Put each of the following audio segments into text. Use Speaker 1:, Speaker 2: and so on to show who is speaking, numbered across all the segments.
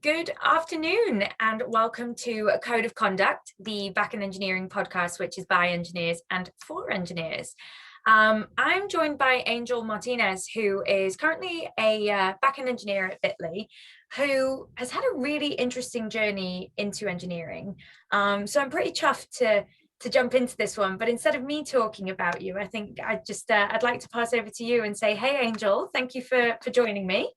Speaker 1: Good afternoon and welcome to Code of Conduct, the backend engineering podcast, which is by engineers and for engineers. I'm joined by Angel Martinez, who is currently a backend engineer at Bitly, who has had a really interesting journey into engineering. So I'm pretty chuffed to jump into this one, but instead of me talking about you, I think I'd like to pass over to you and say, hey, Angel, thank you for joining me.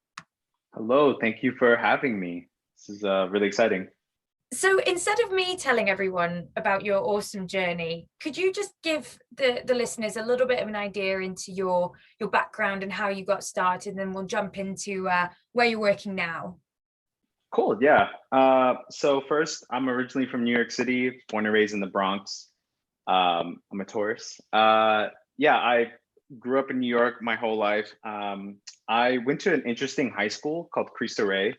Speaker 2: Hello, thank you for having me. This is really exciting.
Speaker 1: So instead of me telling everyone about your awesome journey, could you just give the listeners a little bit of an idea into your background and how you got started, and then we'll jump into where you're working now.
Speaker 2: Cool, yeah. So first, I'm originally from New York City, born and raised in the Bronx. I'm a tourist. Yeah, I grew up in New York my whole life. I went to an interesting high school called Cristo Rey,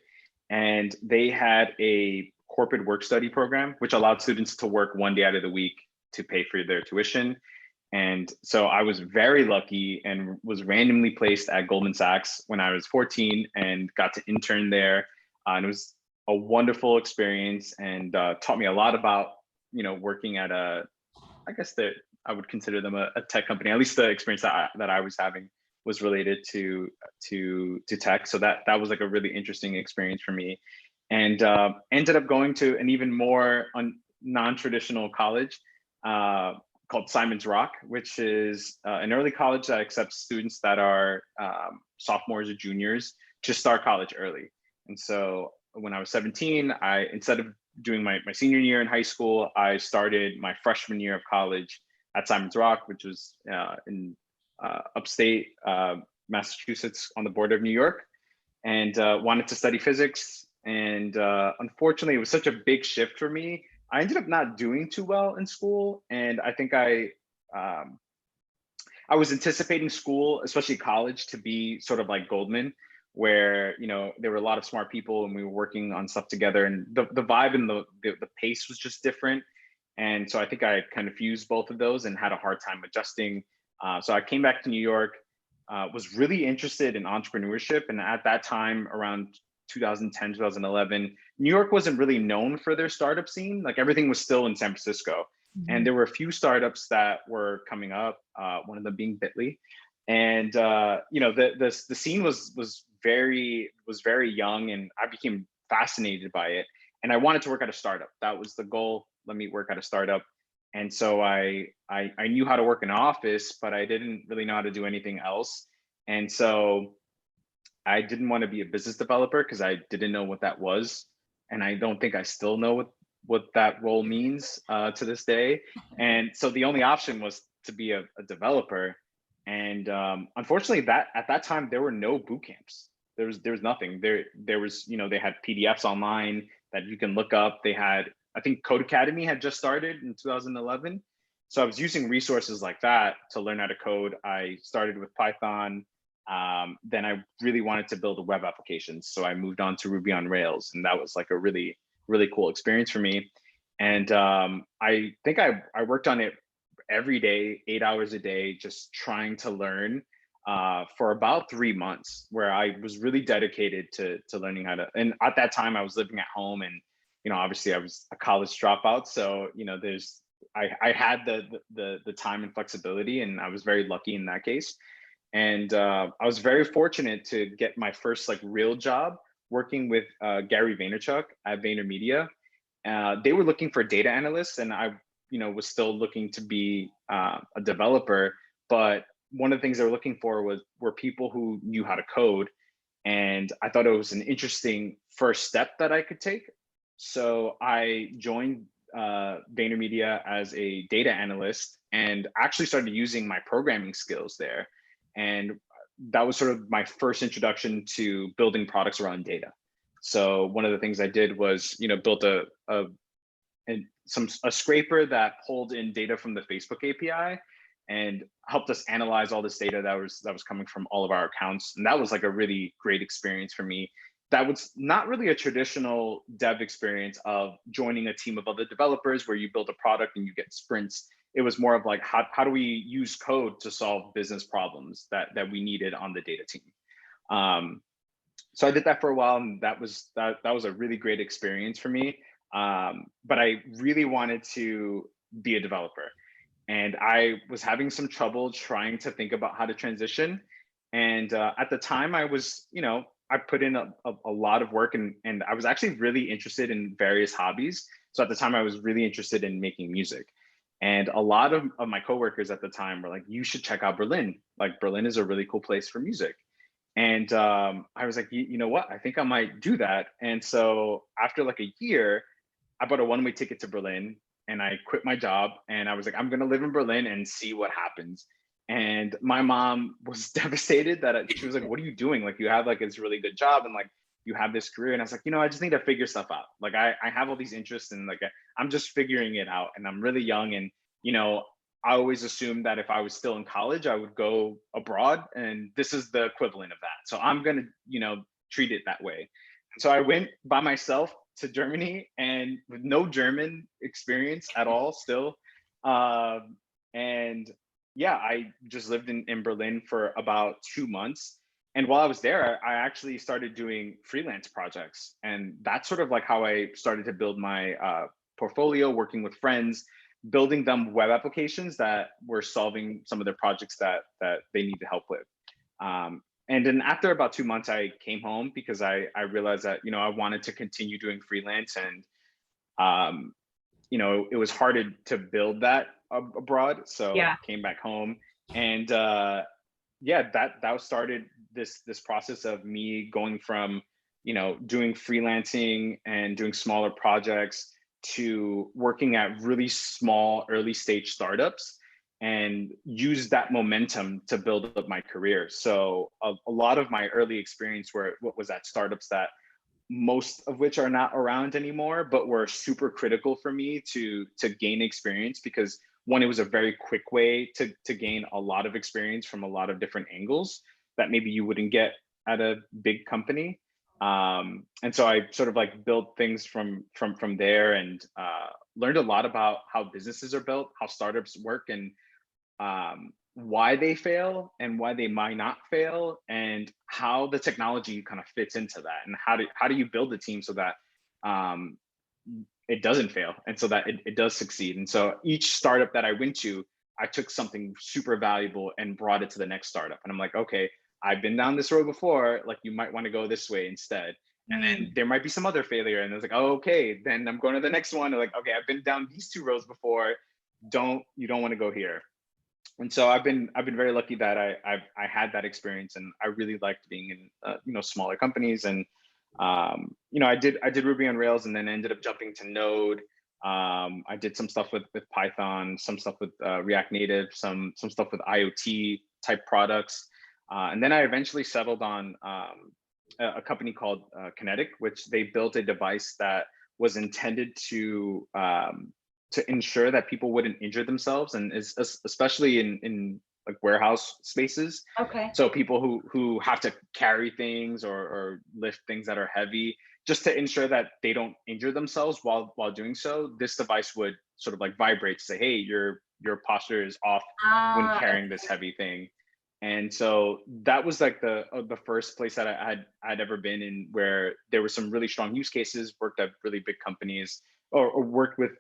Speaker 2: and they had a corporate work study program, which allowed students to work one day out of the week to pay for their tuition. And so I was very lucky and was randomly placed at Goldman Sachs when I was 14 and got to intern there. And it was a wonderful experience and taught me a lot about, working at I guess that I would consider them a tech company. At least the experience that I was having was related to tech. So that was like a really interesting experience for me. And ended up going to an even more non-traditional college called Simon's Rock, which is an early college that accepts students that are sophomores or juniors to start college early. And so when I was 17, instead of doing my senior year in high school, I started my freshman year of college at Simon's Rock, which was in upstate Massachusetts on the border of New York, and wanted to study physics. And unfortunately, it was such a big shift for me. I ended up not doing too well in school. And I think I was anticipating school, especially college, to be sort of like Goldman, where there were a lot of smart people and we were working on stuff together, and the vibe and the pace was just different. And so I think I kind of fused both of those and had a hard time adjusting. So I came back to New York, was really interested in entrepreneurship. And at that time, around 2010, 2011, New York wasn't really known for their startup scene. Like everything was still in San Francisco. Mm-hmm. And there were a few startups that were coming up, one of them being Bitly. And the scene was very young, and I became fascinated by it. And I wanted to work at a startup. That was the goal. Let me work at a startup. And so I knew how to work in an office, but I didn't really know how to do anything else. And so I didn't want to be a business developer because I didn't know what that was. And I don't think I still know what that role means to this day. And so the only option was to be a developer. And unfortunately, at that time, there were no boot camps. There was nothing. There was, they had PDFs online that you can look up. They had, I think Code Academy had just started in 2011. So I was using resources like that to learn how to code. I started with Python. Then I really wanted to build a web application. So I moved on to Ruby on Rails. And that was like a really, really cool experience for me. And I think I worked on it every day, 8 hours a day, just trying to learn for about 3 months, where I was really dedicated to learning how to. And at that time, I was living at home, and obviously I was a college dropout, so I had the time and flexibility, and I was very lucky in that case. And I was very fortunate to get my first like real job working with Gary Vaynerchuk at VaynerMedia. They were looking for data analysts, and I was still looking to be a developer. But one of the things they were looking for were people who knew how to code. And I thought it was an interesting first step that I could take. So I joined VaynerMedia as a data analyst and actually started using my programming skills there. And that was sort of my first introduction to building products around data. So one of the things I did was, built a scraper that pulled in data from the Facebook API and helped us analyze all this data that was coming from all of our accounts. And that was like a really great experience for me. That was not really a traditional dev experience of joining a team of other developers where you build a product and you get sprints. It was more of like, how do we use code to solve business problems that we needed on the data team? So I did that for a while, and that was a really great experience for me. But I really wanted to be a developer, and I was having some trouble trying to think about how to transition. And at the time, I was, I put in a lot of work, and I was actually really interested in various hobbies. So at the time, I was really interested in making music. And a lot of my coworkers at the time were like, you should check out Berlin. Like, Berlin is a really cool place for music. And I was like, you know what? I think I might do that. And so after like a year, I bought a one-way ticket to Berlin, and I quit my job, and I was like, I'm gonna live in Berlin and see what happens. And my mom was devastated that she was like, what are you doing? Like, you have like this really good job, and like you have this career. And I was like, I just need to figure stuff out. Like, I have all these interests, and like I'm just figuring it out, and I'm really young. And you know, I always assumed that if I was still in college, I would go abroad, and this is the equivalent of that. So I'm gonna, treat it that way. So I went by myself to Germany, and with no German experience at all still. And yeah, I just lived in Berlin for about 2 months. And while I was there, I actually started doing freelance projects. And that's sort of like how I started to build my portfolio, working with friends, building them web applications that were solving some of the projects that they needed help with. And then after about 2 months, I came home because I realized that, I wanted to continue doing freelance. And, it was hard to build that abroad. So
Speaker 1: Yeah.
Speaker 2: came back home, and yeah, that started this process of me going from, doing freelancing and doing smaller projects to working at really small early stage startups, and use that momentum to build up my career. So a lot of my early experience what was at startups that most of which are not around anymore, but were super critical for me to gain experience, because one, it was a very quick way to gain a lot of experience from a lot of different angles that maybe you wouldn't get at a big company. And so I sort of like built things from there, and learned a lot about how businesses are built, how startups work, and why they fail and why they might not fail, and how the technology kind of fits into that, and how do you build a team so that um, it doesn't fail, and so that it does succeed. And so each startup that I went to, I took something super valuable and brought it to the next startup. And I'm like, okay, I've been down this road before, like you might want to go this way instead. And then there might be some other failure, and it's like, oh, okay, then I'm going to the next one. Like, okay, I've been down these two roads before. You don't want to go here. And so I've been very lucky that I had that experience, and I really liked being in smaller companies. And I did Ruby on Rails, and then ended up jumping to Node. I did some stuff with Python, some stuff with React Native, some stuff with IoT type products, and then I eventually settled on a company called Kinetic, which they built a device that was intended to ensure that people wouldn't injure themselves, and especially in like warehouse spaces.
Speaker 1: Okay.
Speaker 2: So people who have to carry things or lift things that are heavy, just to ensure that they don't injure themselves while doing so, this device would sort of like vibrate to say, hey, your posture is off when carrying this heavy thing. And so that was like the first place that I'd ever been in, where there were some really strong use cases, worked at really big companies, or worked with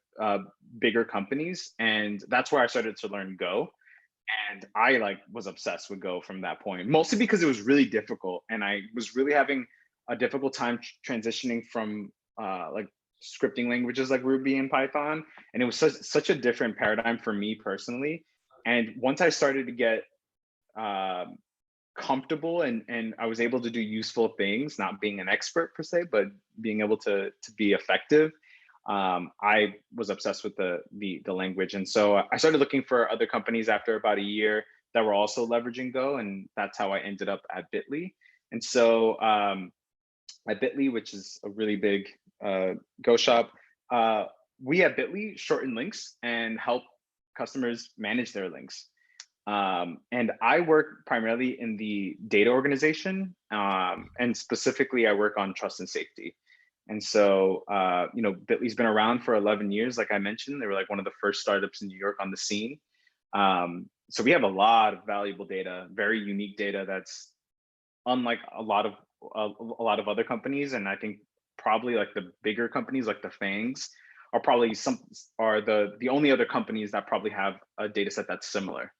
Speaker 2: bigger companies. And that's where I started to learn Go. And I like was obsessed with Go from that point, mostly because it was really difficult. And I was really having a difficult time transitioning from like scripting languages like Ruby and Python. And it was such a different paradigm for me personally. And once I started to get comfortable, and I was able to do useful things, not being an expert per se, but being able to be effective, I was obsessed with the language. And so I started looking for other companies after about a year that were also leveraging Go, and that's how I ended up at Bitly. And so at Bitly, which is a really big Go shop, we at Bitly shorten links and help customers manage their links. And I work primarily in the data organization, and specifically I work on trust and safety. And so, Bitly's been around for 11 years. Like I mentioned, they were like one of the first startups in New York on the scene. So we have a lot of valuable data, very unique data that's unlike a lot of a lot of other companies, and I think probably like the bigger companies like the FANGs are probably the only other companies that probably have a data set that's similar.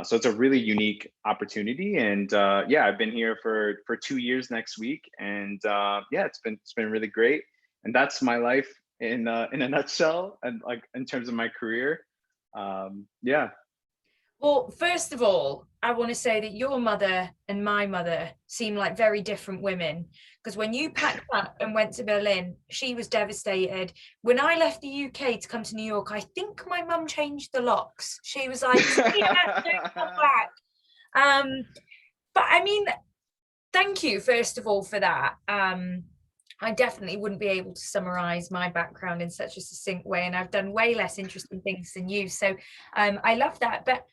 Speaker 2: So it's a really unique opportunity, and yeah, I've been here for 2 years next week, and yeah, it's been really great, and that's my life in a nutshell, and like in terms of my career. Yeah.
Speaker 1: Well, first of all, I want to say that your mother and my mother seem like very different women, because when you packed up and went to Berlin, she was devastated. When I left the UK to come to New York, I think my mum changed the locks. She was like, yeah, don't come back. But I mean, thank you, first of all, for that. I definitely wouldn't be able to summarize my background in such a succinct way, and I've done way less interesting things than you. So I love that. But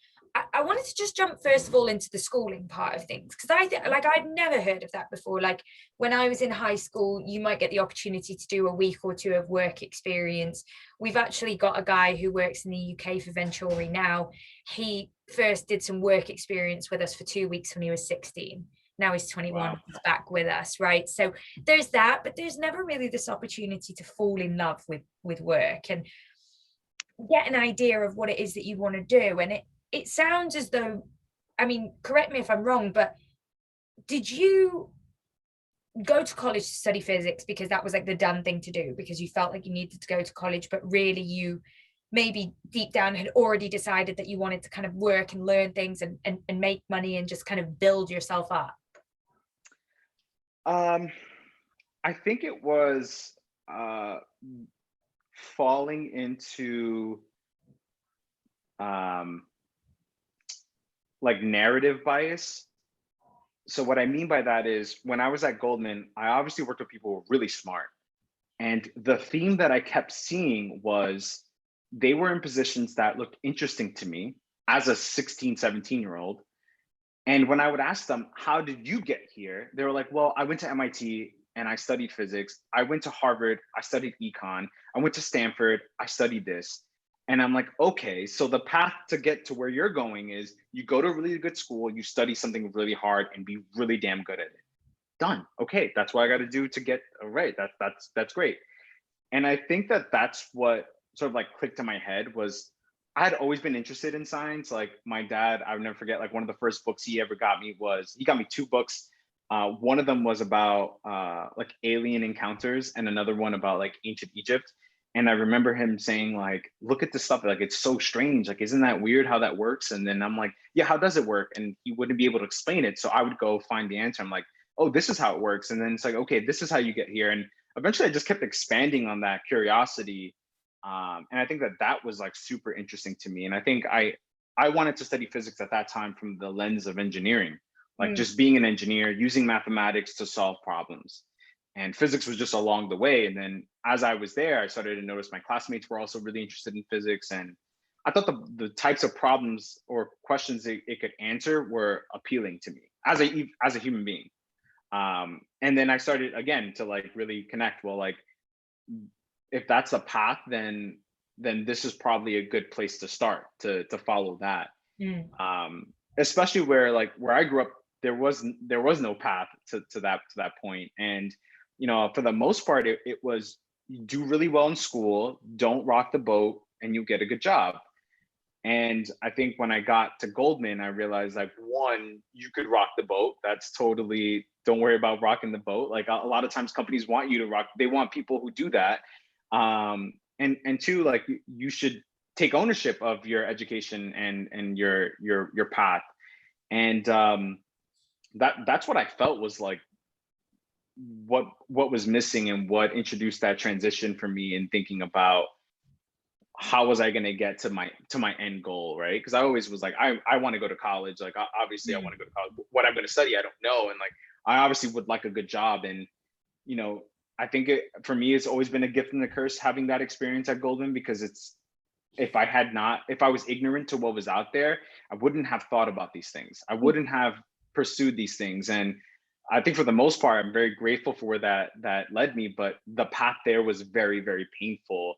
Speaker 1: I wanted to just jump first of all into the schooling part of things, because I'd never heard of that before. Like when I was in high school, you might get the opportunity to do a week or two of work experience. We've actually got a guy who works in the UK for Venturi now. He first did some work experience with us for 2 weeks when he was 16. Now he's 21. Wow. He's back with us, right? So there's that, but there's never really this opportunity to fall in love with work and get an idea of what it is that you want to do. And it sounds as though, I mean, correct me if I'm wrong, but did you go to college to study physics because that was like the done thing to do, because you felt like you needed to go to college, but really you maybe deep down had already decided that you wanted to kind of work and learn things and make money and just kind of build yourself up?
Speaker 2: I think it was falling into like narrative bias. So what I mean by that is when I was at Goldman, I obviously worked with people who were really smart. And the theme that I kept seeing was they were in positions that looked interesting to me as a 16, 17-year-old. And when I would ask them, how did you get here? They were like, well, I went to MIT and I studied physics. I went to Harvard, I studied econ. I went to Stanford, I studied this. And I'm like, okay, so the path to get to where you're going is you go to a really good school, you study something really hard and be really damn good at it. Done. Okay, that's what I got to do to get right. That's great. And I think that that's what sort of like clicked to my head was I had always been interested in science. Like my dad, I would never forget, like one of the first books he ever got me was, he got me 2 books. One of them was about like alien encounters and another one about like ancient Egypt. And I remember him saying like, look at this stuff, like it's so strange. Like, isn't that weird how that works? And then I'm like, yeah, how does it work? And he wouldn't be able to explain it. So I would go find the answer. I'm like, oh, this is how it works. And then it's like, okay, this is how you get here. And eventually I just kept expanding on that curiosity. And I think that that was like super interesting to me. And I think I wanted to study physics at that time from the lens of engineering, like just being an engineer, using mathematics to solve problems. And physics was just along the way. And then as I was there, I started to notice my classmates were also really interested in physics. And I thought the types of problems or questions it could answer were appealing to me as a human being. And then I started again to like really connect. Well, like if that's a path, then this is probably a good place to start to follow that. Especially where I grew up, there was no path to that point. And you know, for the most part, it was you do really well in school, don't rock the boat, and you get a good job. And I think when I got to Goldman, I realized like, one, you could rock the boat. That's totally, don't worry about rocking the boat. Like a lot of times companies want you to rock, they want people who do that. And 2, like you should take ownership of your education and your path. And that's what I felt was like what was missing and what introduced that transition for me in thinking about how was I going to get to my end goal, right? Because I always was like, I want to go to college. Like, obviously, I want to go to college. What I'm going to study, I don't know. And like, I obviously would like a good job. And, you know, I think for me, it's always been a gift and a curse having that experience at Goldman, because if I was ignorant to what was out there, I wouldn't have thought about these things. I wouldn't have pursued these things. And I think for the most part, I'm very grateful for where that led me. But the path there was very, very painful.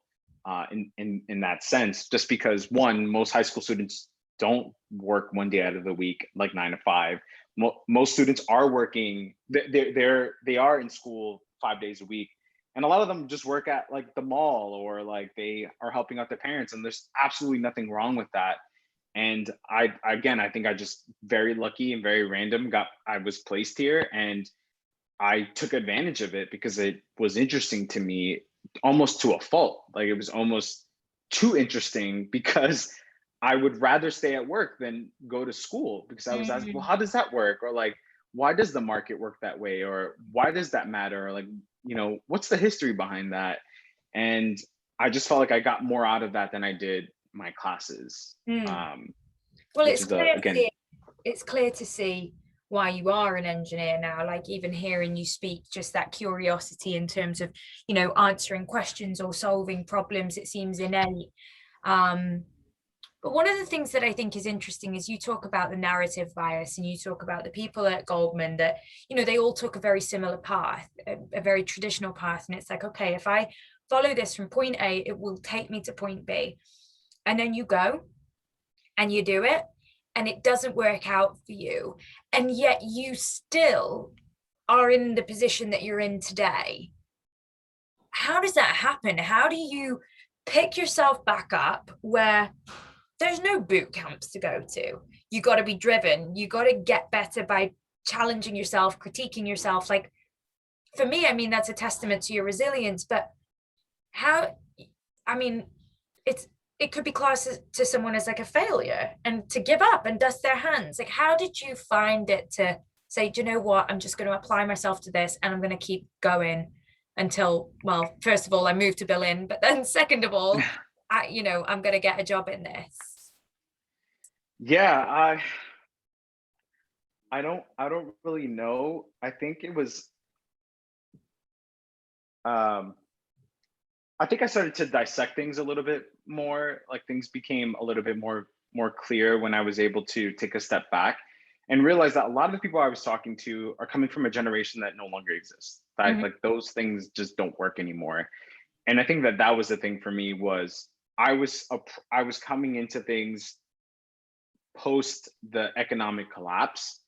Speaker 2: In that sense, just because one, most high school students don't work one day out of the week, like 9 to 5. most students are working. They are in school 5 days a week, and a lot of them just work at like the mall, or like they are helping out their parents, and there's absolutely nothing wrong with that. And I think I just very lucky and very random I was placed here, and I took advantage of it because it was interesting to me, almost to a fault. Like, it was almost too interesting because I would rather stay at work than go to school, because I was asked, well,
Speaker 1: Mm.
Speaker 2: how does that work? Or like, why does the market work that way? Or why does that matter? Or like, what's the history behind that? And I just felt like I got more out of that than I did my classes.
Speaker 1: Mm.
Speaker 2: Um,
Speaker 1: Well,
Speaker 2: which is again,
Speaker 1: it's clear to see why you are an engineer now. Like, even hearing you speak, just that curiosity in terms of, answering questions or solving problems, it seems innate. But one of the things that I think is interesting is you talk about the narrative bias, and you talk about the people at Goldman that, they all took a very similar path, a very traditional path. And it's like, okay, if I follow this from point A, it will take me to point B. And then you go and you do it, and it doesn't work out for you. And yet you still are in the position that you're in today. How does that happen? How do you pick yourself back up where there's no boot camps to go to? You got to be driven. You got to get better by challenging yourself, critiquing yourself. Like, for me, I mean, that's a testament to your resilience. But how, I mean, it could be classed to someone as like a failure, and to give up and dust their hands. Like, how did you find it to say, do you know what, I'm just going to apply myself to this, and I'm going to keep going until, well, first of all, I moved to Berlin, but then second of all, I'm going to get a job in this.
Speaker 2: yeah, I don't really know. I think it was, I think I started to dissect things a little bit more. Like, things became a little bit more clear when I was able to take a step back and realize that a lot of the people I was talking to are coming from a generation that no longer exists. That, like, those things just don't work anymore. And I think that was the thing for me. Was I was coming into things post the economic collapse,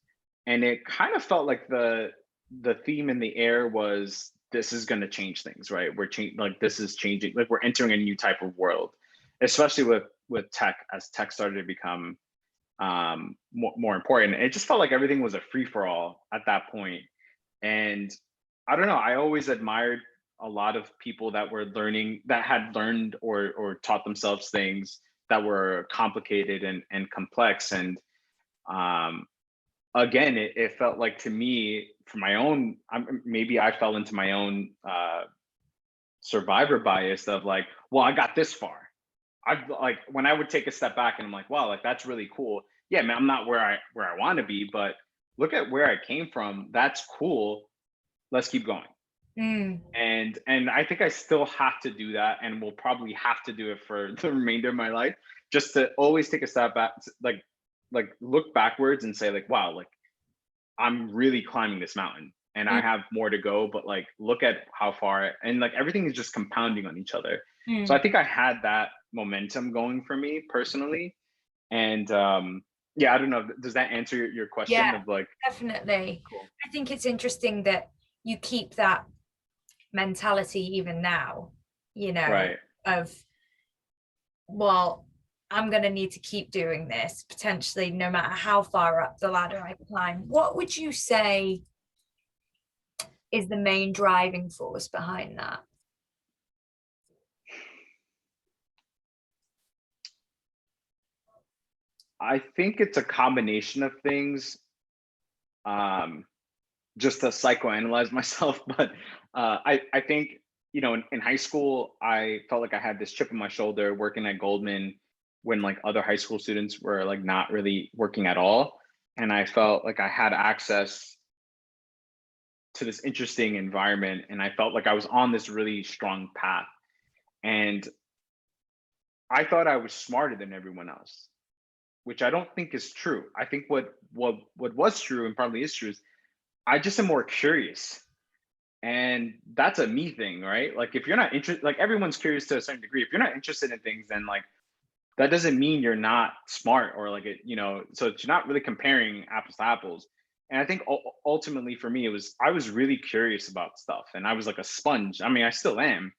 Speaker 2: and it kind of felt like the theme in the air was, this is going to change things, right? Like, this is changing, like, we're entering a new type of world, especially with tech, as tech started to become more important. It just felt like everything was a free-for-all at that point. And I don't know, I always admired a lot of people that had learned or taught themselves things that were complicated and complex. And again, it felt like, to me, for my own, maybe I fell into my own survivor bias of like, well, I got this far. I've, like, when I would take a step back and I'm like, wow, like, that's really cool. Yeah, man, I'm not where I want to be, but look at where I came from. That's cool. Let's keep going. And I think I still have to do that, and will probably have to do it for the remainder of my life, just to always take a step back, like look backwards and say, like, wow, like, I'm really climbing this mountain, and I have more to go, but like, look at how far, and like, everything is just compounding on each other. So I think I had that momentum going for me personally. And yeah, I don't know, does that answer your question
Speaker 1: Yeah,
Speaker 2: of like?
Speaker 1: definitely.
Speaker 2: Cool.
Speaker 1: I think it's interesting that you keep that mentality even now,
Speaker 2: Right.
Speaker 1: of, well, I'm going to need to keep doing this, potentially, no matter how far up the ladder I climb. What would you say is the main driving force behind that?
Speaker 2: I think it's a combination of things. Just to psychoanalyze myself, but I think, in high school, I felt like I had this chip on my shoulder working at Goldman, when like other high school students were like not really working at all. And I felt like I had access to this interesting environment, and I felt like I was on this really strong path. And I thought I was smarter than everyone else, which I don't think is true. I think what was true, and probably is true, is I just am more curious. And that's a me thing, right? Like, if you're not interested, like, everyone's curious to a certain degree. If you're not interested in things, then like, that doesn't mean you're not smart, or like, so you're not really comparing apples to apples. And I think ultimately for me, I was really curious about stuff, and I was like a sponge. I mean, I still am.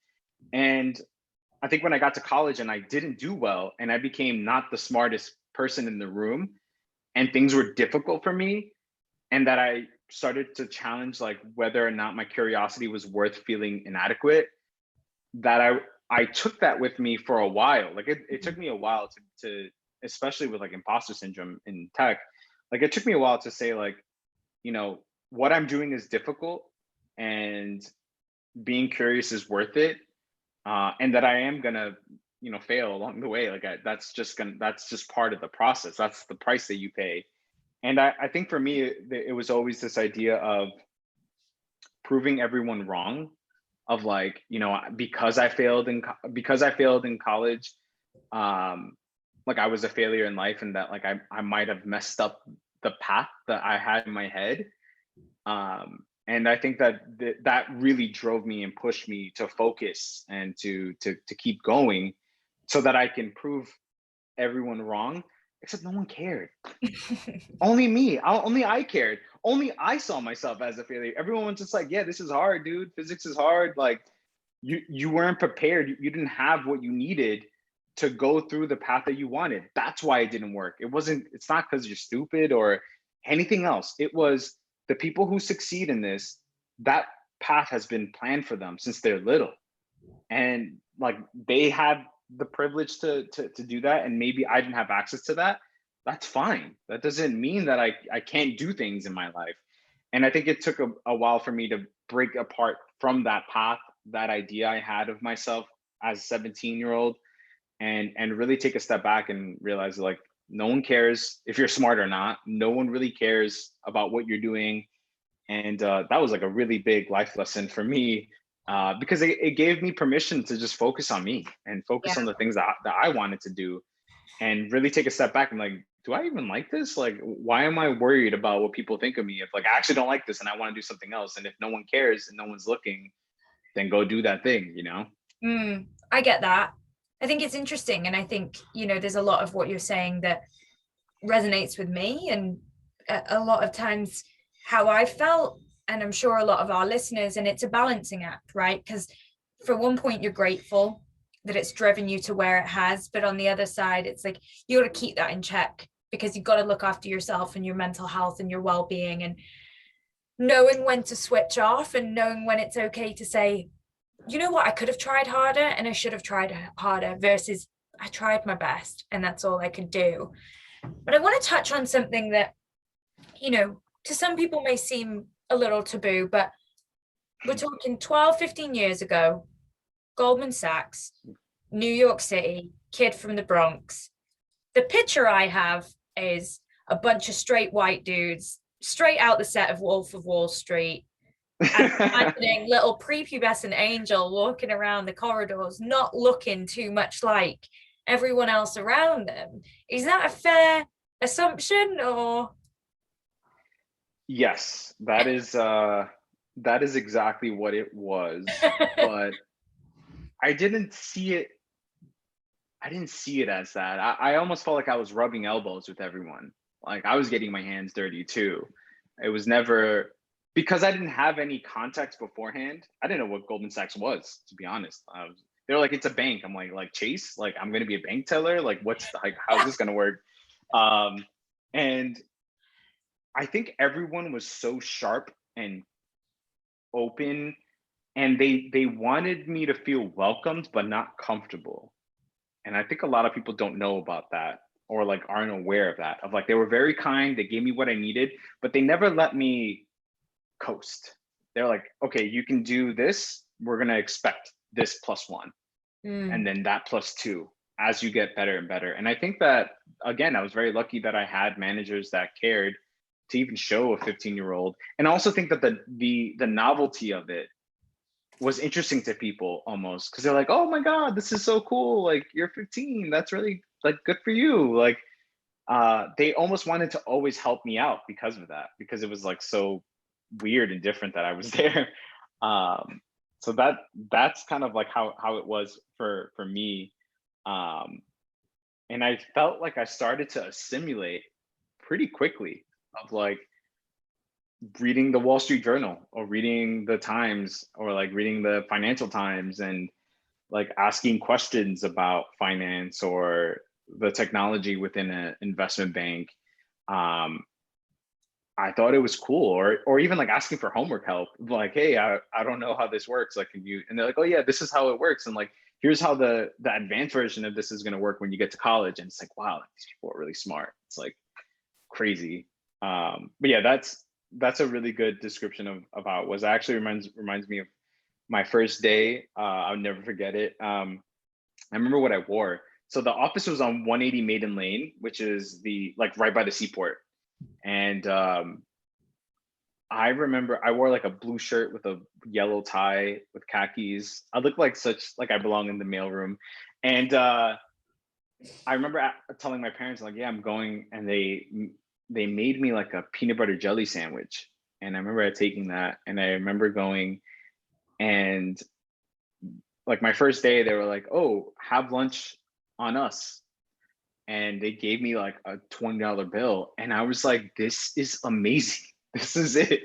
Speaker 2: And I think when I got to college and I didn't do well, and I became not the smartest person in the room, and things were difficult for me, and that I started to challenge like whether or not my curiosity was worth feeling inadequate, that I took that with me for a while. Like it took me a while to especially with like imposter syndrome in tech, like it took me a while to say like, you know, what I'm doing is difficult, and being curious is worth it, and that I am gonna, you know, fail along the way. Like that's just part of the process. That's the price that you pay. And I think for me, it was always this idea of proving everyone wrong. Of like, you know, because I failed in college, um, like I was a failure in life, and that like I might have messed up the path that I had in my head. And I think that that really drove me and pushed me to focus and to keep going, so that I can prove everyone wrong. Except no one cared. Only me. Only I cared. Only I saw myself as a failure. Everyone was just like, "Yeah, this is hard, dude. Physics is hard." Like, you weren't prepared. You didn't have what you needed to go through the path that you wanted. That's why it didn't work. It wasn't. It's not because you're stupid or anything else. It was the people who succeed in this. That path has been planned for them since they're little, and like they had the privilege to do that, and maybe I didn't have access to that. That's fine. That doesn't mean that I can't do things in my life. And I think it took a while for me to break apart from that path, that idea I had of myself as a 17-year-old, and really take a step back and realize like no one cares if you're smart or not. No one really cares about what you're doing. And that was like a really big life lesson for me, because it gave me permission to just focus on me and
Speaker 1: Yeah.
Speaker 2: focus on the things that I wanted to do, and really take a step back and like, do I even like this? Like, why am I worried about what people think of me if like I actually don't like this and I want to do something else? And if no one cares and no one's looking, then go do that thing, you know?
Speaker 1: I get that. I think it's interesting, and I think, you know, there's a lot of what you're saying that resonates with me, and a lot of times how I felt, and I'm sure a lot of our listeners, and it's a balancing act, right? Because for one point you're grateful that it's driven you to where it has, but on the other side it's like you got to keep that in check, because you've got to look after yourself and your mental health and your well-being, and knowing when to switch off and knowing when it's okay to say, you know what, I could have tried harder and I should have tried harder, versus I tried my best and that's all I could do. But I want to touch on something that, you know, to some people may seem a little taboo, but we're talking 12, 15 years ago, Goldman Sachs, New York City, kid from the Bronx. The picture I have is a bunch of straight white dudes, straight out the set of Wolf of Wall Street. And imagining little prepubescent Angel walking around the corridors, not looking too much like everyone else around them. Is that a fair assumption, or?
Speaker 2: Yes, that is exactly what it was. But I didn't see it. I didn't see it as that. I almost felt like I was rubbing elbows with everyone. Like I was getting my hands dirty too. It was never, because I didn't have any context beforehand. I didn't know what Goldman Sachs was, to be honest. They're like, it's a bank. I'm like Chase. Like I'm gonna be a bank teller. Like like how's this gonna work? And I think everyone was so sharp and open, and they wanted me to feel welcomed but not comfortable. And I think a lot of people don't know about that, or like aren't aware of that. Of like they were very kind, they gave me what I needed, but they never let me coast. They're like, okay, you can do this. We're gonna expect this +1, and then that +2 as you get better and better. And I think that again, I was very lucky that I had managers that cared to even show a 15-year-old. And I also think that the novelty of it was interesting to people almost, because they're like, oh my god, this is so cool, like you're 15, that's really like good for you. Like they almost wanted to always help me out because of that, because it was like so weird and different that I was there. So that's kind of like how it was for me. And I felt like I started to assimilate pretty quickly, of like, reading the Wall Street Journal or reading the Times or like reading the Financial Times and like asking questions about finance or the technology within an investment bank. I thought it was cool, or even like asking for homework help, like, hey, I don't know how this works. Like, can you? And they're like, oh yeah, this is how it works, and like, here's how the advanced version of this is going to work when you get to college. And it's like, wow, these people are really smart. It's like crazy. But yeah, that's a really good description of how it was. It actually reminds me of my first day. I'll never forget it. I remember what I wore. So the office was on 180 Maiden Lane, which is the like right by the seaport. And I remember I wore like a blue shirt with a yellow tie with khakis. I looked like like I belong in the mailroom. And I remember telling my parents like, yeah, I'm going, and they made me like a peanut butter jelly sandwich. And I remember taking that, and I remember going, and like my first day, they were like, oh, have lunch on us. And they gave me like a $20 bill. And I was like, this is amazing. This is it.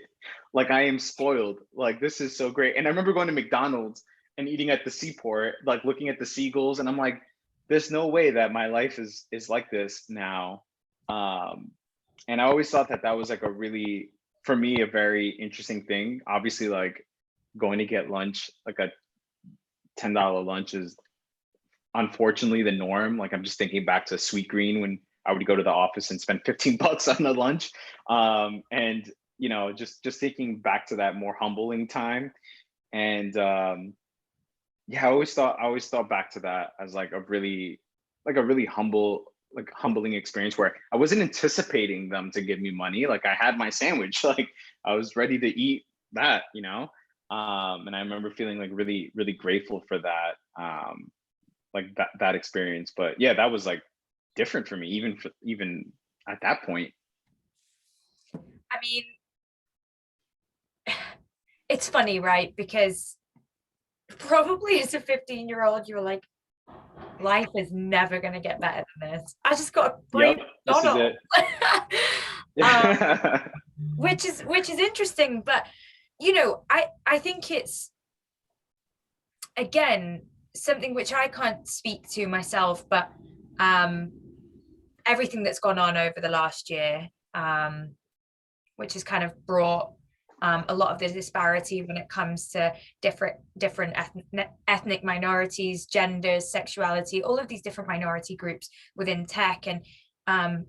Speaker 2: Like, I am spoiled. Like, this is so great. And I remember going to McDonald's and eating at the seaport, like looking at the seagulls. And I'm like, there's no way that my life is like this now. And I always thought that was like a really, for me, a very interesting thing. Obviously, like going to get lunch, like a $10 lunch is unfortunately the norm. Like, I'm just thinking back to Sweet Green when I would go to the office and spend 15 bucks on a lunch. And you know, just thinking back to that more humbling time. And yeah, I always thought back to that as like a really humbling experience where I wasn't anticipating them to give me money. Like, I had my sandwich, like I was ready to eat that, you know. And I remember feeling like really, really grateful for that. Like that experience. But yeah, that was like different for me, even at that point.
Speaker 1: I mean, it's funny, right? Because probably as a 15-year-old, you're like, life is never going to get better than this. I just got a free
Speaker 2: Yep, this is
Speaker 1: McDonald's.
Speaker 2: it.
Speaker 1: Which is interesting, but you know, I think it's, again, something which I can't speak to myself, but everything that's gone on over the last year, which has kind of brought a lot of the disparity when it comes to different ethnic minorities, genders, sexuality, all of these different minority groups within tech. And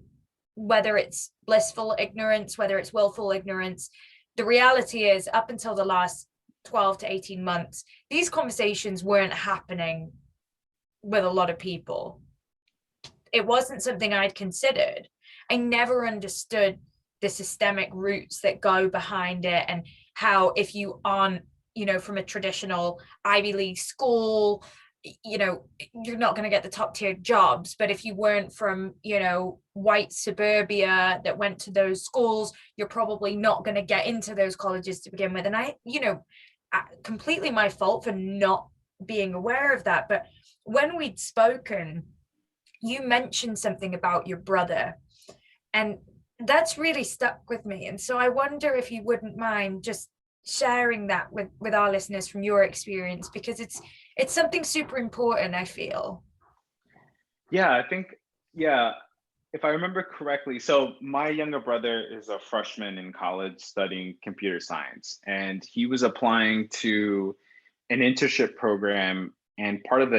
Speaker 1: whether it's blissful ignorance, whether it's willful ignorance, the reality is, up until the last 12 to 18 months, these conversations weren't happening with a lot of people. It wasn't something I'd considered. I never understood the systemic roots that go behind it, and how if you aren't, you know, from a traditional Ivy League school, you know, you're not going to get the top tier jobs. But if you weren't from, you know, white suburbia that went to those schools, you're probably not going to get into those colleges to begin with. And I, you know, completely my fault for not being aware of that. But when we'd spoken, you mentioned something about your brother, and that's really stuck with me. And so I wonder if you wouldn't mind just sharing that with our listeners from your experience, because it's something super important, I feel.
Speaker 2: Yeah, I think, yeah, if I remember correctly, so my younger brother is a freshman in college studying computer science, and he was applying to an internship program. And part of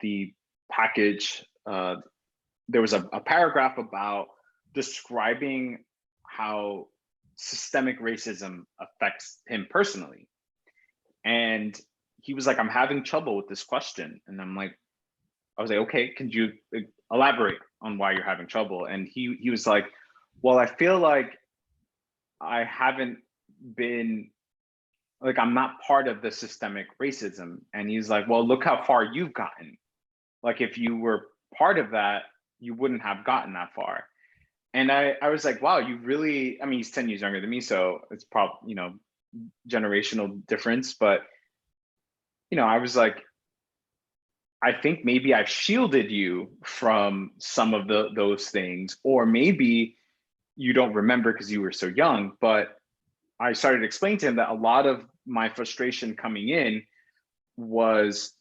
Speaker 2: the package, there was a paragraph about describing how systemic racism affects him personally. And he was like, I'm having trouble with this question. And I was like, okay, can you elaborate on why you're having trouble? And he was like, well, I feel like I haven't been, like, I'm not part of the systemic racism. And he's like, well, look how far you've gotten. Like, if you were part of that, you wouldn't have gotten that far. And I was like, wow, you really, I mean, he's 10 years younger than me, so it's probably, you know, generational difference. But, you know, I was like, I think maybe I've shielded you from some of those things, or maybe you don't remember because you were so young. But I started explaining to him that a lot of my frustration coming in was,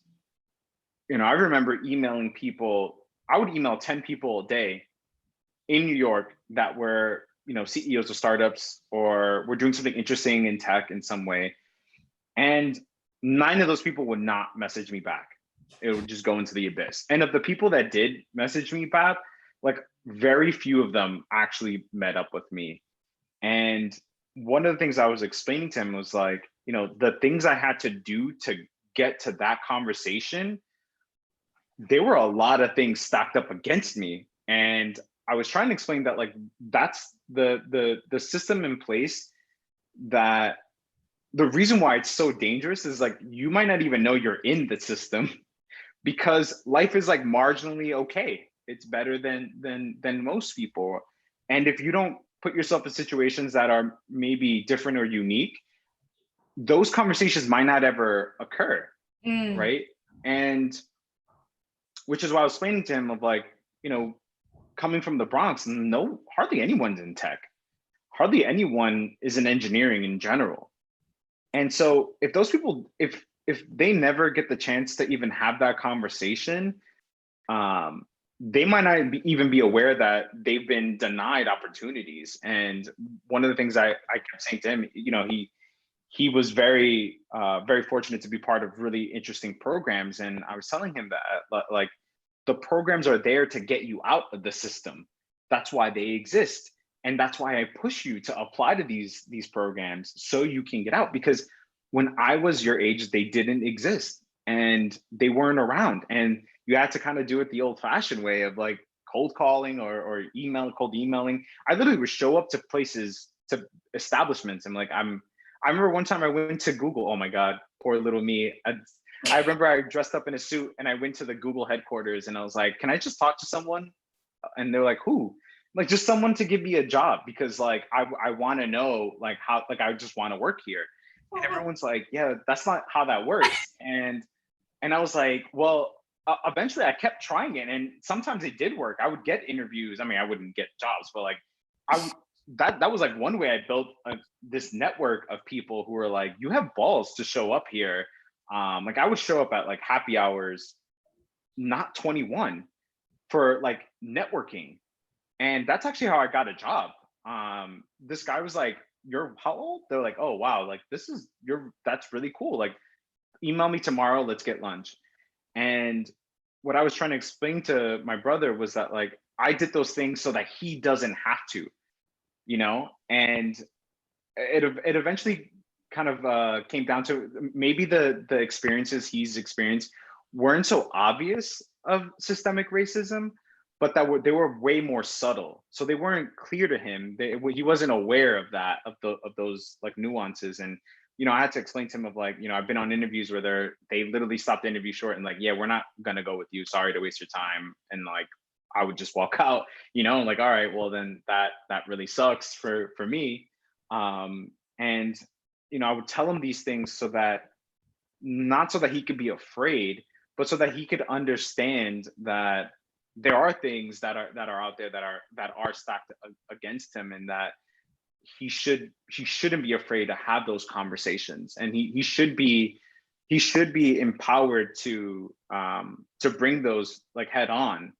Speaker 2: I remember emailing people. I would email 10 people a day in New York that were, CEOs of startups or were doing something interesting in tech in some way. And 9 of those people would not message me back. It would just go into the abyss. And of the people that did message me back, like very few of them actually met up with me. And one of the things I was explaining to him was like, the things I had to do to get to that conversation, there were a lot of things stacked up against me. And I was trying to explain that like that's the system in place, that the reason why it's so dangerous is like you might not even know you're in the system because life is like marginally okay. It's better than most people. And if you don't put yourself in situations that are maybe different or unique, those conversations might not ever occur. Right. And which is why I was explaining to him of like, coming from the Bronx, hardly anyone's in tech. Hardly anyone is in engineering in general. And so if those people, if they never get the chance to even have that conversation, they might not even be aware that they've been denied opportunities. And one of the things I kept saying to him, he was very, very fortunate to be part of really interesting programs. And I was telling him that like the programs are there to get you out of the system. That's why they exist. And that's why I push you to apply to these programs so you can get out. Because when I was your age, they didn't exist and they weren't around. And you had to kind of do it the old fashioned way of like cold calling or cold emailing. I literally would show up to places, to establishments. And like, I remember one time I went to Google. Oh my God, poor little me. I remember I dressed up in a suit and I went to the Google headquarters and I was like, can I just talk to someone? And they're like, who? Like just someone to give me a job because like I want to know like how, like I just want to work here. And everyone's like, yeah, that's not how that works. And I was like, well, eventually I kept trying it and sometimes it did work. I would get interviews. I mean, I wouldn't get jobs, but like that was like one way I built this network of people who were like, you have balls to show up here. Like I would show up at like happy hours, not 21, for like networking. And that's actually how I got a job. This guy was like, you're how old? They're like, oh wow, like that's really cool. Like email me tomorrow, let's get lunch. And what I was trying to explain to my brother was that like I did those things so that he doesn't have to, and it eventually kind of came down to maybe the experiences he's experienced weren't so obvious of systemic racism, but they were way more subtle. So they weren't clear to him. He wasn't aware of that, of those like nuances. And, I had to explain to him of like, I've been on interviews where they literally stopped the interview short and like, yeah, we're not going to go with you. Sorry to waste your time. And like, I would just walk out, like, all right, well then that really sucks for me. And, I would tell him these things so that, not so that he could be afraid, but so that he could understand that there are things that are out there that are stacked against him, and that he shouldn't be afraid to have those conversations, and he should be empowered to bring those like head on.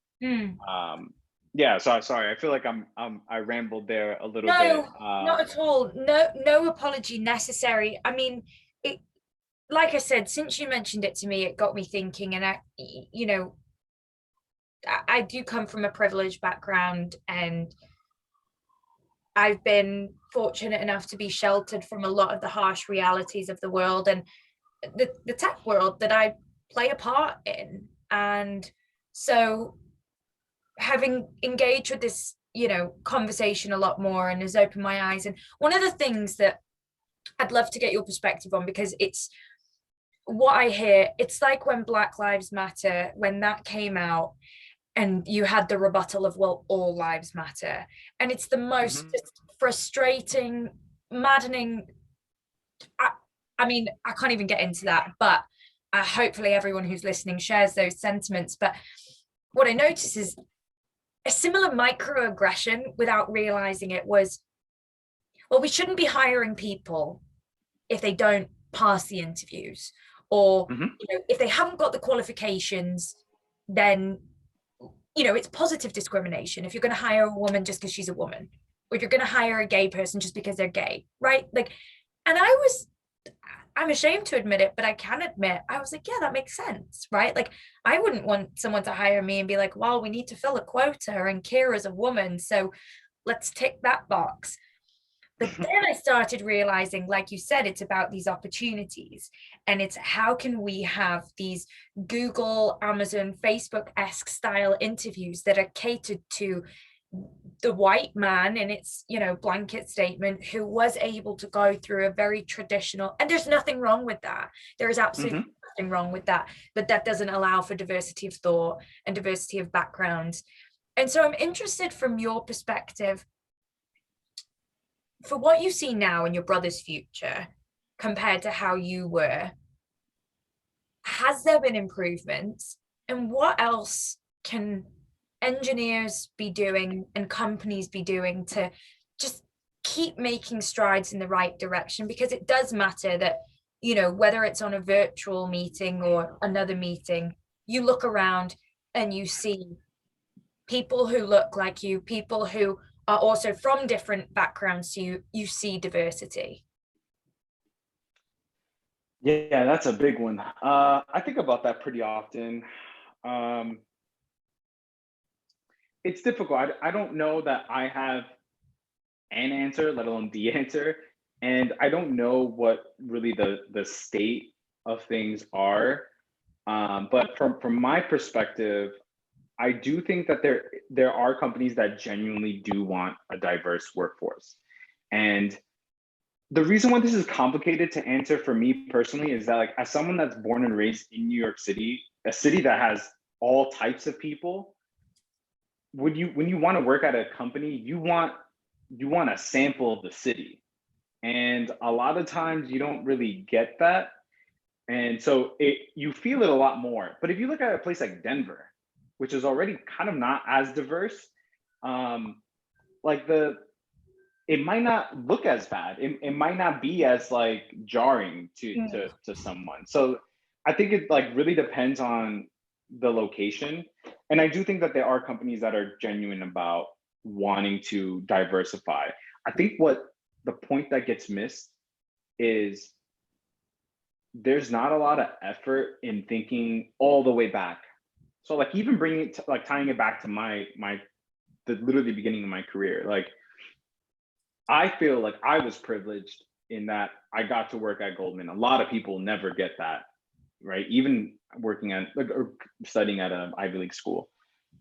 Speaker 2: Yeah, so sorry, I feel like I rambled there a little bit.
Speaker 1: Not at all. No apology necessary. I mean, it, like I said, since you mentioned it to me, it got me thinking. And I do come from a privileged background, and I've been fortunate enough to be sheltered from a lot of the harsh realities of the world and the tech world that I play a part in. And so having engaged with this, conversation a lot more, and has opened my eyes. And one of the things that I'd love to get your perspective on, because it's what I hear, it's like when Black Lives Matter, when that came out, and you had the rebuttal of, well, all lives matter. And it's the most frustrating, maddening. I mean, I can't even get into that, but hopefully everyone who's listening shares those sentiments. But what I noticed is a similar microaggression, without realizing it, was well, we shouldn't be hiring people if they don't pass the interviews, or
Speaker 2: Mhm.
Speaker 1: if they haven't got the qualifications, then it's positive discrimination if you're going to hire a woman just because she's a woman, or if you're going to hire a gay person just because they're gay, right? Like, and I'm ashamed to admit it, but I can admit, I was like, yeah, that makes sense, right? Like, I wouldn't want someone to hire me and be like, well, we need to fill a quota and Ciara's a woman, so let's tick that box. But then I started realizing, like you said, it's about these opportunities, and it's how can we have these Google, Amazon, Facebook-esque style interviews that are catered to the white man in its blanket statement, who was able to go through a very traditional, and there's nothing wrong with that, there is absolutely
Speaker 2: Mhm.
Speaker 1: nothing wrong with that, but that doesn't allow for diversity of thought and diversity of background. And so I'm interested from your perspective, for what you see now in your brother's future compared to how you were, has there been improvements? And what else can engineers be doing and companies be doing to just keep making strides in the right direction? Because it does matter that, whether it's on a virtual meeting or another meeting, you look around and you see people who look like you, people who are also from different backgrounds, so you see diversity.
Speaker 2: Yeah, that's a big one. I think about that pretty often. Um, it's difficult. I don't know that I have an answer, let alone the answer, and I don't know what really the state of things are. But from my perspective, I do think that there are companies that genuinely do want a diverse workforce. And the reason why this is complicated to answer for me personally is that, like, as someone that's born and raised in New York City, a city that has all types of people, when you want to work at a company, you want a sample of the city. And a lot of times you don't really get that. And so you feel it a lot more. But if you look at a place like Denver, which is already kind of not as diverse, um, like it might not look as bad. It might not be as like jarring
Speaker 1: Mm.
Speaker 2: to someone. So I think it like really depends on the location. And I do think that there are companies that are genuine about wanting to diversify. I think what the point that gets missed is there's not a lot of effort in thinking all the way back. So like even bringing it to, like tying it back to my the literally beginning of my career, like I feel like I was privileged in that I got to work at Goldman. A lot of people never get that, right? Even working at like or studying at an Ivy League school.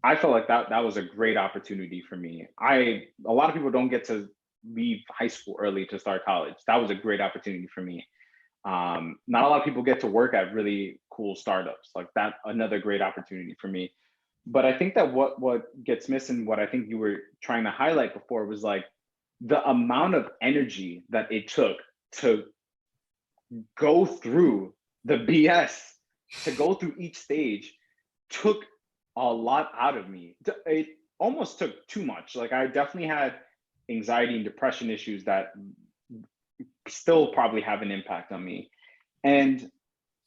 Speaker 2: I felt like that was a great opportunity for me. A lot of people don't get to leave high school early to start college. That was a great opportunity for me. Not a lot of people get to work at really cool startups like that. Another great opportunity for me. But I think that what gets missing, what I think you were trying to highlight before was like the amount of energy that it took to go through the BS, to go through each stage, took a lot out of me. It almost took too much. Like I definitely had anxiety and depression issues that still probably have an impact on me. And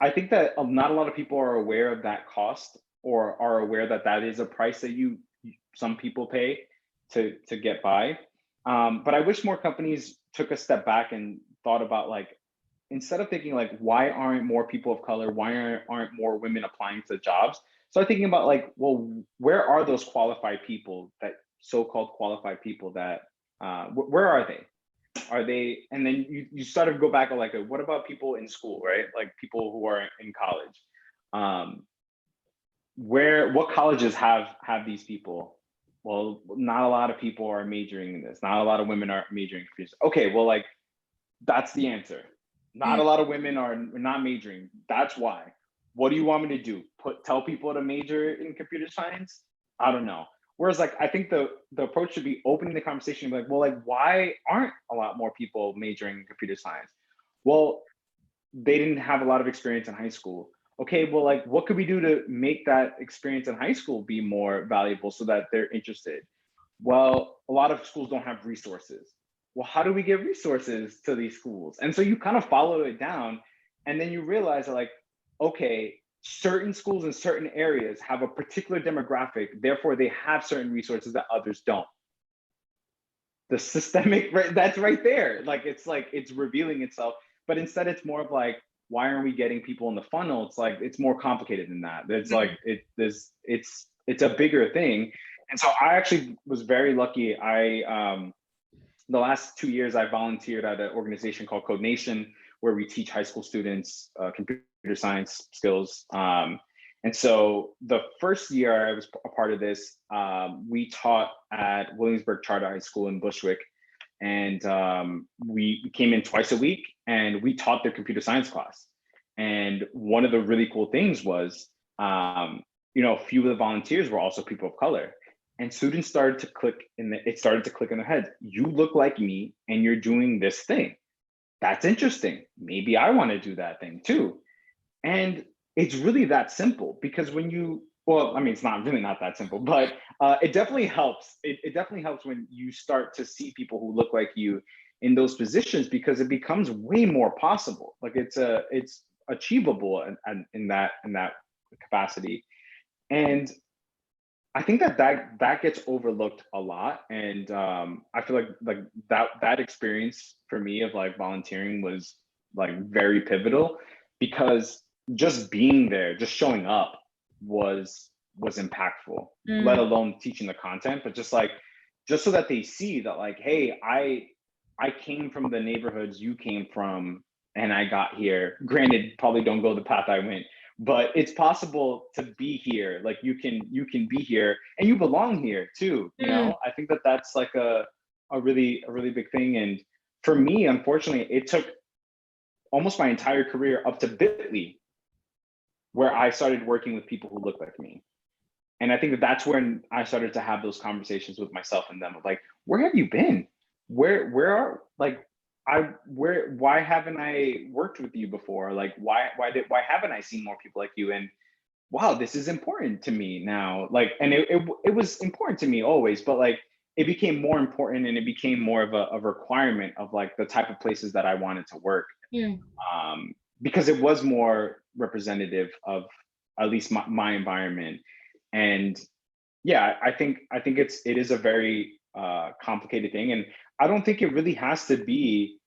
Speaker 2: I think that not a lot of people are aware of that cost or are aware that that is a price that some people pay to get by. But I wish more companies took a step back and thought about like instead of thinking like why aren't more people of color, why aren't more women applying to jobs? Start thinking about like, well, where are those qualified people, that so-called qualified people that where are they? Are they, and then you sort of go back and like what about people in school, right? Like people who are in college. um what colleges have these people? Well, not a lot of people are majoring in this, not a lot of women are majoring in computers. Okay, well, like that's the answer. Not
Speaker 1: Mm.
Speaker 2: a lot of women are not majoring, that's why. What do you want me to do, tell people to major in computer science? I don't know. Whereas like I think the approach should be opening the conversation, like, well, like why aren't a lot more people majoring in computer science? Well, they didn't have a lot of experience in high school. Okay, well, like what could we do to make that experience in high school be more valuable so that they're interested? Well, a lot of schools don't have resources. well, how do we get resources to these schools? And so you kind of follow it down, and then you realize that, like, okay, certain schools in certain areas have a particular demographic, therefore they have certain resources that others don't. The systemic, right, that's right there. Like it's revealing itself, but instead it's more of like, why aren't we getting people in the funnel? It's like it's more complicated than that. It's like it's a bigger thing. And so I actually was very lucky. The last 2 years I volunteered at an organization called Code Nation, where we teach high school students computer science skills. And so the first year I was a part of this, we taught at Williamsburg Charter High School in Bushwick. And we came in twice a week and we taught their computer science class. And one of the really cool things was, a few of the volunteers were also people of color. And students started to click it started to click in their heads. You look like me and you're doing this thing. That's interesting. Maybe I want to do that thing too. And it's really that simple, because it's not really not that simple, but it definitely helps. It definitely helps when you start to see people who look like you in those positions, because it becomes way more possible. Like it's achievable in that capacity. And I think that gets overlooked a lot. And I feel like that experience for me of like volunteering was like very pivotal, because just being there, just showing up was impactful, let alone teaching the content, but just so that they see that, like, hey, I came from the neighborhoods you came from and I got here. Granted, probably don't go the path I went, but it's possible to be here. Like you can be here and you belong here too. I think that's like a really big thing. And for me, unfortunately, it took almost my entire career up to Bitly, where I started working with people who look like me. And I think that's when I started to have those conversations with myself and them of like, where have you been? Why haven't I worked with you before? Like, why haven't I seen more people like you? And wow, this is important to me now. Like, and it was important to me always, but like, it became more important, and it became more of a requirement of like the type of places that I wanted to work. Because it was more representative of at least my environment. And yeah, I think it is a very complicated thing. And I don't think it really has to be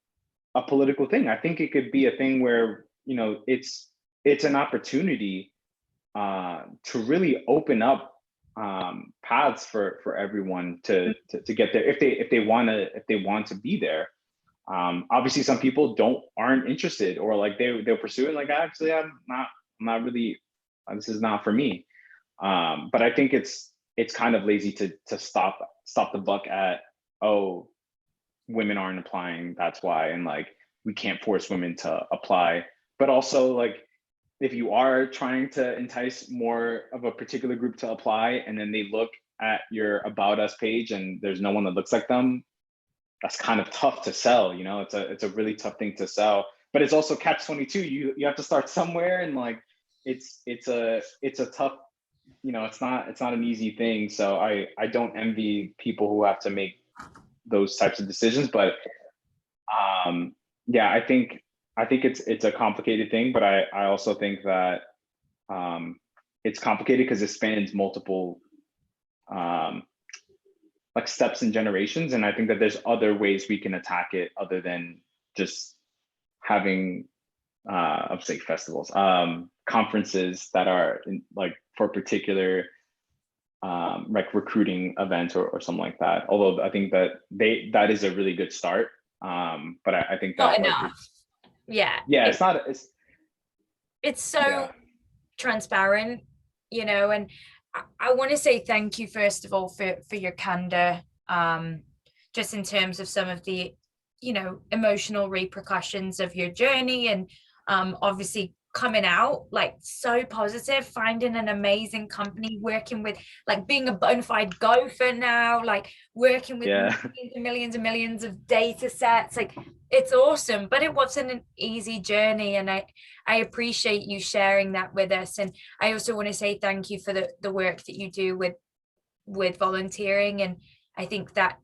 Speaker 2: a political thing. I think it could be a thing where, it's an opportunity to really open up paths for everyone to get there if they want to be there. Obviously some people aren't interested, or like they'll pursue it like, actually I'm not really, this is not for me. But I think it's kind of lazy to stop the buck at, oh, women aren't applying, that's why, and like we can't force women to apply. But also, like, if you are trying to entice more of a particular group to apply, and then they look at your About Us page and there's no one that looks like them, that's kind of tough to sell. It's a really tough thing to sell. But it's also catch-22. You have to start somewhere, and like it's a tough, it's not an easy thing. So I don't envy people who have to make those types of decisions. But yeah, I think it's a complicated thing, but I also think that it's complicated because it spans multiple like steps and generations. And I think that there's other ways we can attack it other than just having I'll say festivals, conferences that are like for particular like recruiting events or something like that. Although I think that is a really good start. But I think that
Speaker 1: not enough. Yeah, it's so transparent, and I want to say thank you first of all for your candor, just in terms of some of the emotional repercussions of your journey, and obviously coming out like so positive, finding an amazing company, working with, like, being a bona fide gopher now, like working with millions and millions of data sets. Like, it's awesome, but it wasn't an easy journey, and I appreciate you sharing that with us. And I also want to say thank you for the work that you do with volunteering. And I think that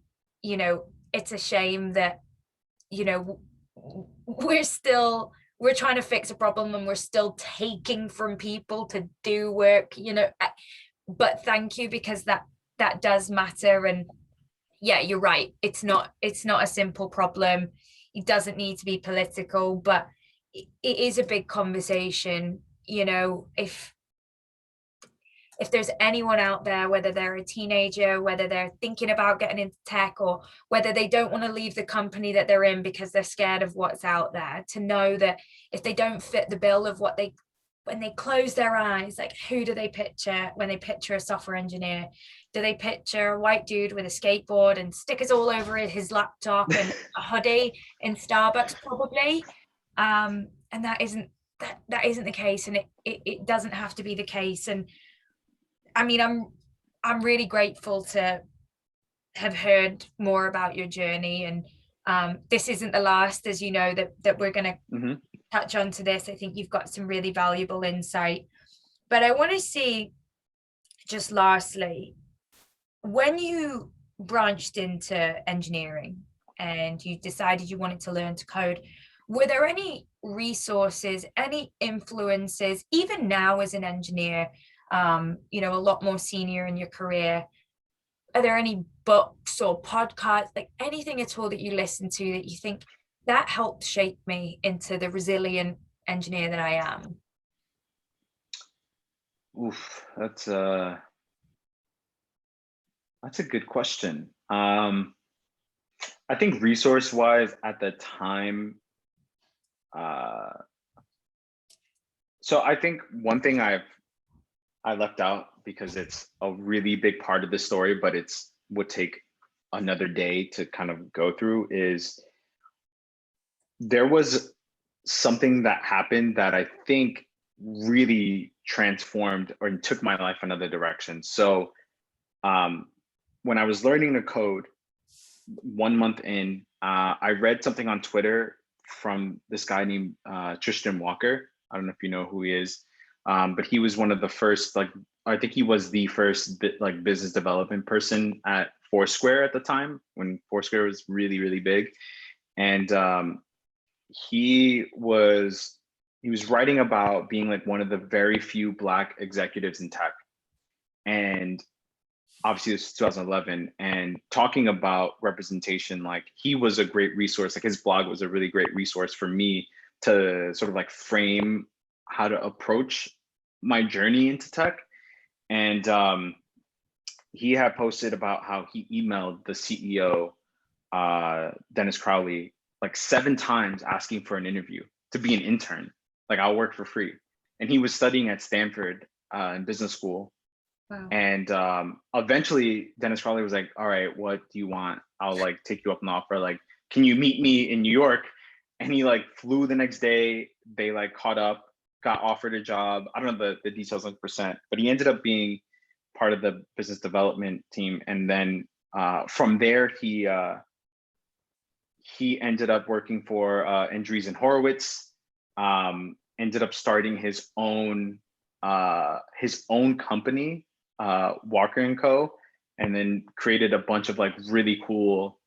Speaker 1: it's a shame that, you know, we're trying to fix a problem and we're still taking from people to do work, you know. But thank you, because that does matter. And yeah, you're right, it's not a simple problem. It doesn't need to be political, but it is a big conversation, you know. If there's anyone out there, whether they're a teenager, whether they're thinking about getting into tech, or whether they don't want to leave the company that they're in because they're scared of what's out there, to know that if they don't fit the bill of what they, when they close their eyes, like, who do they picture when they picture a software engineer? Do they picture a white dude with a skateboard and stickers all over his laptop and a hoodie in Starbucks? Probably. And that isn't the case, and it doesn't have to be the case. And I mean, I'm really grateful to have heard more about your journey, and this isn't the last, as you know, that we're going to touch on to this. I think you've got some really valuable insight, but I want to see, just lastly, when you branched into engineering and you decided you wanted to learn to code, were there any resources, any influences, even now as an engineer, you know, a lot more senior in your career? Are there any books or podcasts, like anything at all that you listen to that you think that helped shape me into the resilient engineer that I am?
Speaker 2: Oof, that's a good question. I think resource-wise at the time, so I think one thing I left out, because it's a really big part of the story, but it's would take another day to kind of go through, is there was something that happened that I think really transformed or took my life another direction. So when I was learning to code, 1 month in, I read something on Twitter from this guy named Tristan Walker. I don't know if you know who he is, but he was one of the first, like, I think he was the first business development person at Foursquare at the time, when Foursquare was really, really big. And he was writing about being like one of the very few Black executives in tech. And obviously this is 2011, and talking about representation, like, he was a great resource. Like, his blog was a really great resource for me to sort of like frame how to approach my journey into tech. And he had posted about how he emailed the CEO, Dennis Crowley, like 7 times asking for an interview to be an intern. Like, I'll work for free. And he was studying at Stanford in business school. Wow. And eventually Dennis Crowley was like, all right, what do you want? I'll like take you up an offer. Like, can you meet me in New York? And he like flew the next day. They like caught up, got offered a job. I don't know the details 100%, but he ended up being part of the business development team. And then from there, he ended up working for Andreessen Horowitz, ended up starting his own company, Walker and Co., and then created a bunch of like really cool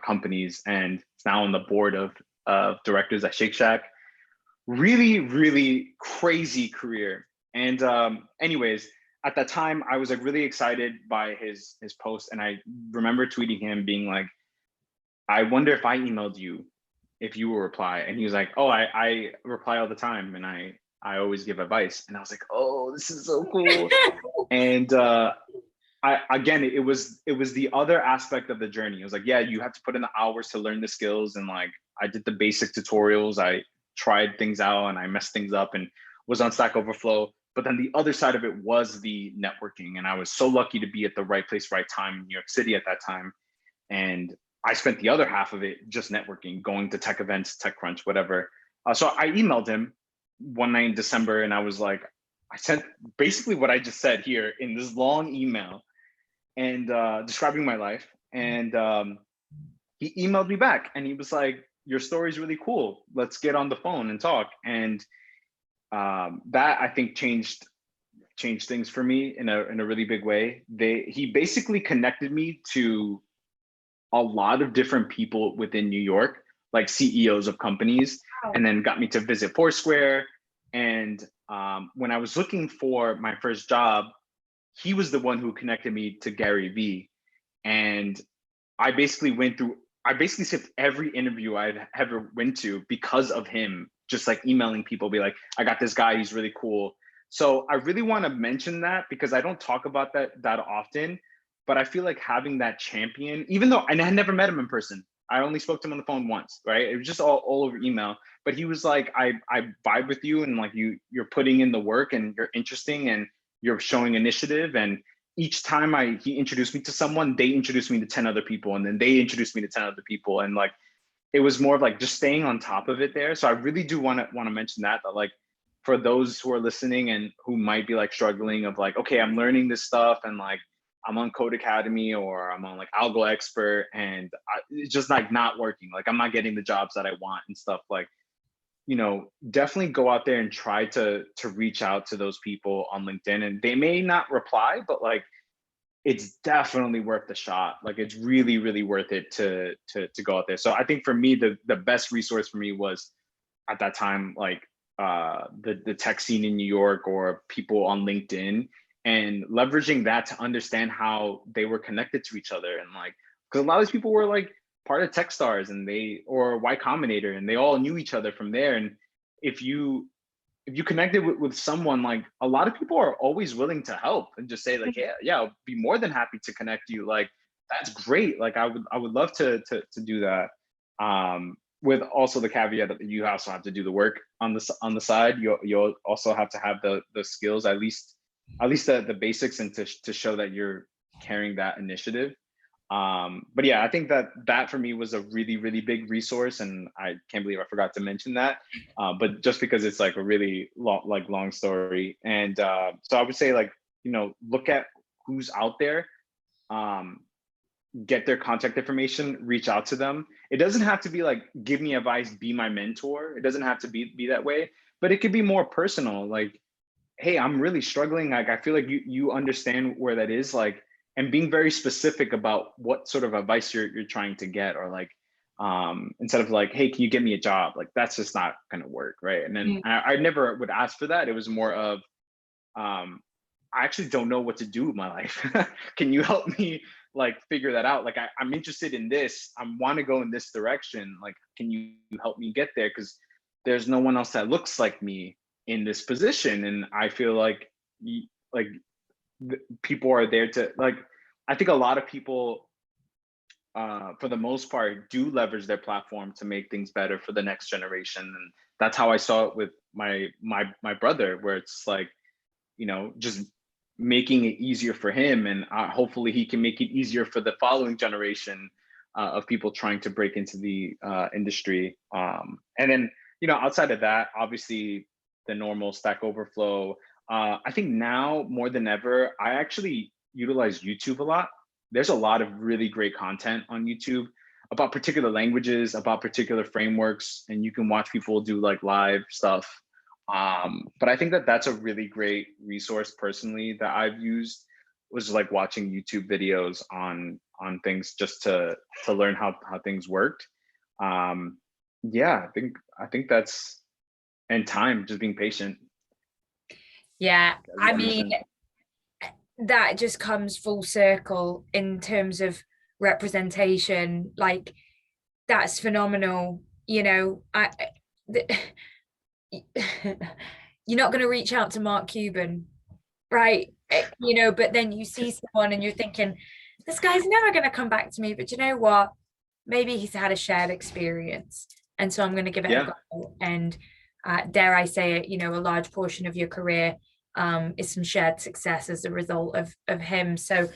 Speaker 2: companies, and it's now on the board of directors at Shake Shack. Really, really crazy career. And anyways, at that time, I was like really excited by his post, and I remember tweeting him being like, I wonder if I emailed you, if you will reply. And he was like, oh, I reply all the time, and I always give advice. And I was like, oh, this is so cool. And it was the other aspect of the journey. It was like, yeah, you have to put in the hours to learn the skills. And like, I did the basic tutorials, I tried things out, and I messed things up and was on Stack Overflow. But then the other side of it was the networking. And I was so lucky to be at the right place, right time in New York City at that time. And I spent the other half of it just networking, going to tech events, TechCrunch, whatever. So I emailed him one night in December, and I was like, I sent basically what I just said here in this long email, and describing my life. And he emailed me back, and he was like, your story is really cool. Let's get on the phone and talk. And that, I think, changed things for me in a really big way. He basically connected me to a lot of different people within New York, like CEOs of companies,
Speaker 1: Wow.
Speaker 2: and then got me to visit Foursquare. And when I was looking for my first job, he was the one who connected me to Gary Vee. And I basically skipped every interview I've ever went to because of him, just like emailing people, be like, I got this guy, he's really cool. So I really want to mention that because I don't talk about that often, but I feel like having that champion, even though, and I had never met him in person. I only spoke to him on the phone once, right? It was just all over email. But he was like, I vibe with you, and like you're putting in the work and you're interesting and you're showing initiative. And each time he introduced me to someone, they introduced me to 10 other people, and then they introduced me to 10 other people. And like it was more of like just staying on top of it there. So I really do want to mention that like for those who are listening and who might be like struggling of like, okay, I'm learning this stuff and like I'm on Code Academy or I'm on like Algo Expert, and it's just like not working. Like I'm not getting the jobs that I want and stuff. Like, definitely go out there and try to reach out to those people on LinkedIn, and they may not reply, but like it's definitely worth the shot. Like it's really, really worth it to go out there. So I think for me, the best resource for me was at that time, like the tech scene in New York or people on LinkedIn, and leveraging that to understand how they were connected to each other. And like, because a lot of these people were like part of Techstars and or Y Combinator, and they all knew each other from there. And if you connected with someone, like a lot of people are always willing to help and just say like, yeah, I'll be more than happy to connect you. Like that's great. Like I would love to do that. With also the caveat that you also have to do the work on the side. You'll also have to have the skills, at least the basics, and to show that you're carrying that initiative. But yeah, I think that for me was a really, really big resource, and I can't believe I forgot to mention that. But just because it's like a really long story, and so I would say like look at who's out there, get their contact information, reach out to them. It doesn't have to be like give me advice, be my mentor. It doesn't have to be that way, but it could be more personal. Like, hey, I'm really struggling. Like I feel like you understand where that is, like, and being very specific about what sort of advice you're trying to get, or like instead of like, hey, can you get me a job? Like that's just not gonna work, right? And then I never would ask for that. It was more of I actually don't know what to do with my life. Can you help me like figure that out? Like I'm interested in this. I want to go in this direction. Like, can you help me get there? Because there's no one else that looks like me in this position, and I feel like like people are there to like. I think a lot of people, for the most part, do leverage their platform to make things better for the next generation, and that's how I saw it with my brother, where it's like, just making it easier for him, and hopefully he can make it easier for the following generation of people trying to break into the industry. And then outside of that, obviously the normal Stack Overflow. I think now more than ever, I actually utilize YouTube a lot. There's a lot of really great content on YouTube about particular languages, about particular frameworks, and you can watch people do like live stuff. But I think that's a really great resource personally that I've used, was like watching YouTube videos on things just to learn how things worked. Yeah, I think that's, and time, just being patient.
Speaker 1: Yeah, I mean, that just comes full circle in terms of representation. Like that's phenomenal. You're not going to reach out to Mark Cuban, right? But then you see someone and you're thinking, this guy's never going to come back to me. But you know what? Maybe he's had a shared experience. And so I'm going to give it a go. And dare I say it, a large portion of your career is some shared success as a result of him. So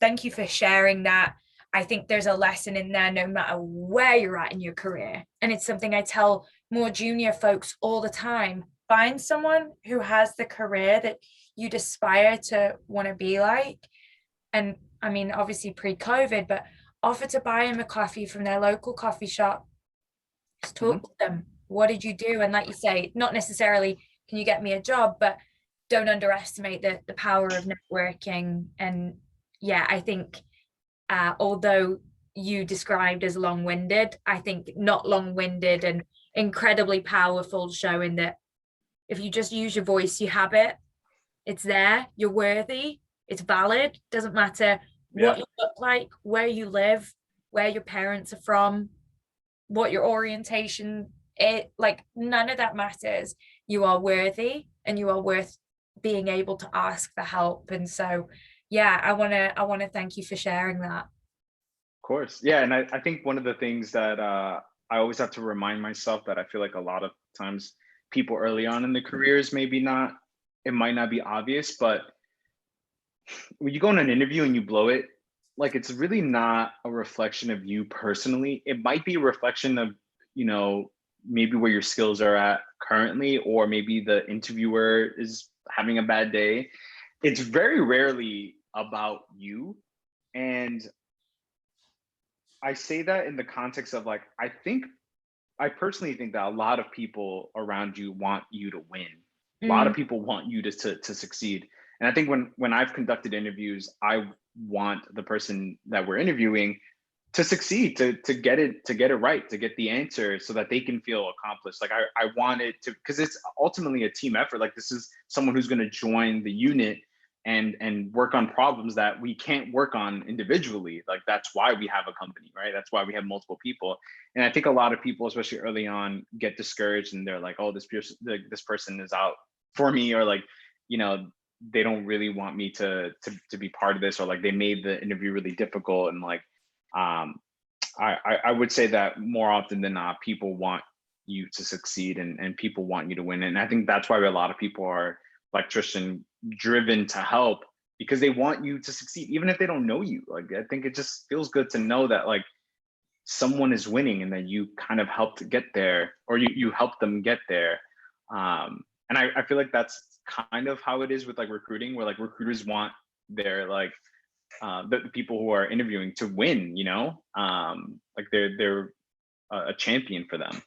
Speaker 1: thank you for sharing that. I think there's a lesson in there no matter where you're at in your career. And it's something I tell more junior folks all the time. Find someone who has the career that you'd aspire to want to be like. And I mean, obviously pre-COVID, but offer to buy them a coffee from their local coffee shop. Just talk to them. What did you do? And like you say, not necessarily, can you get me a job, but don't underestimate the power of networking. And yeah, I think although you described as long-winded. I think not long-winded and incredibly powerful, showing that if you just use your voice, you have it. It's there. You're worthy. It's valid. Doesn't matter what
Speaker 2: Yeah.
Speaker 1: you look like, where you live, where your parents are from, what your orientation is. Like, none of that matters. You are worthy, and you are worth being able to ask for help. And so, yeah, I want to thank you for sharing that.
Speaker 2: Of course. Yeah. And I think one of the things that I always have to remind myself, that I feel like a lot of times people early on in the careers, maybe not, it might not be obvious, but when you go on an interview and you blow it, like, it's really not a reflection of you personally. It might be a reflection of, you know, maybe where your skills are at currently, or maybe the interviewer is having a bad day. It's very rarely about you. And I say that in the context of, like, I personally think that a lot of people around you want you to win. A lot of
Speaker 1: Mm,
Speaker 2: people want you to succeed. And I think when I've conducted interviews, I want the person that we're interviewing to succeed, to get it right, to get the answer, so that they can feel accomplished. Like, I want it to, because it's ultimately a team effort. Like, this is someone who's going to join the unit and work on problems that we can't work on individually. Like, that's why we have a company, right? That's why we have multiple people. And I think a lot of people, especially early on, get discouraged, and they're like, oh, this person is out for me, or like, you know, they don't really want me to be part of this, or like they made the interview really difficult. And like, um I would say that more often than not, people want you to succeed, and people want you to win. And I think that's why a lot of people are, like Tristan, driven to help, because they want you to succeed, even if they don't know you. Like, I think it just feels good to know that, like, someone is winning, and that you kind of helped get there, or you helped them get there. And I feel like that's kind of how it is with, like, recruiting, where like recruiters want their, like, the people who are interviewing to win, you know, like they're a champion for them.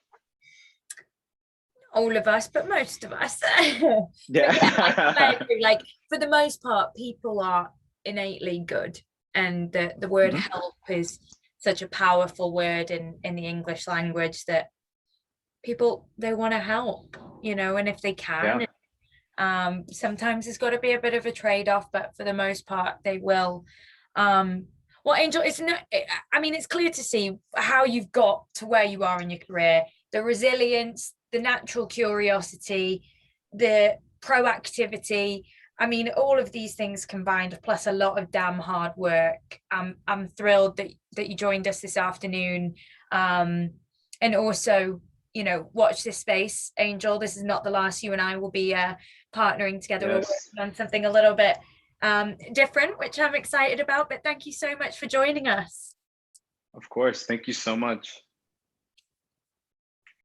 Speaker 1: all of us, but most of us. But yeah, I
Speaker 2: Yeah.
Speaker 1: agree. Like, for the most part, people are innately good, and the word
Speaker 2: Mhm.
Speaker 1: help is such a powerful word in the English language, that people, they want to help, and if they
Speaker 2: Yeah.
Speaker 1: can, sometimes there's got to be a bit of a trade-off, but for the most part, they will. Well, Angel, it's not, I mean, it's clear to see how you've got to where you are in your career, the resilience, the natural curiosity, the proactivity. I mean, all of these things combined, plus a lot of damn hard work. I'm thrilled that you joined us this afternoon. And also, watch this space, Angel. This is not the last you and I will be partnering together. We're
Speaker 2: Yes.
Speaker 1: working on something a little bit different, which I'm excited about. But thank you so much for joining us.
Speaker 2: Of course. Thank you so much.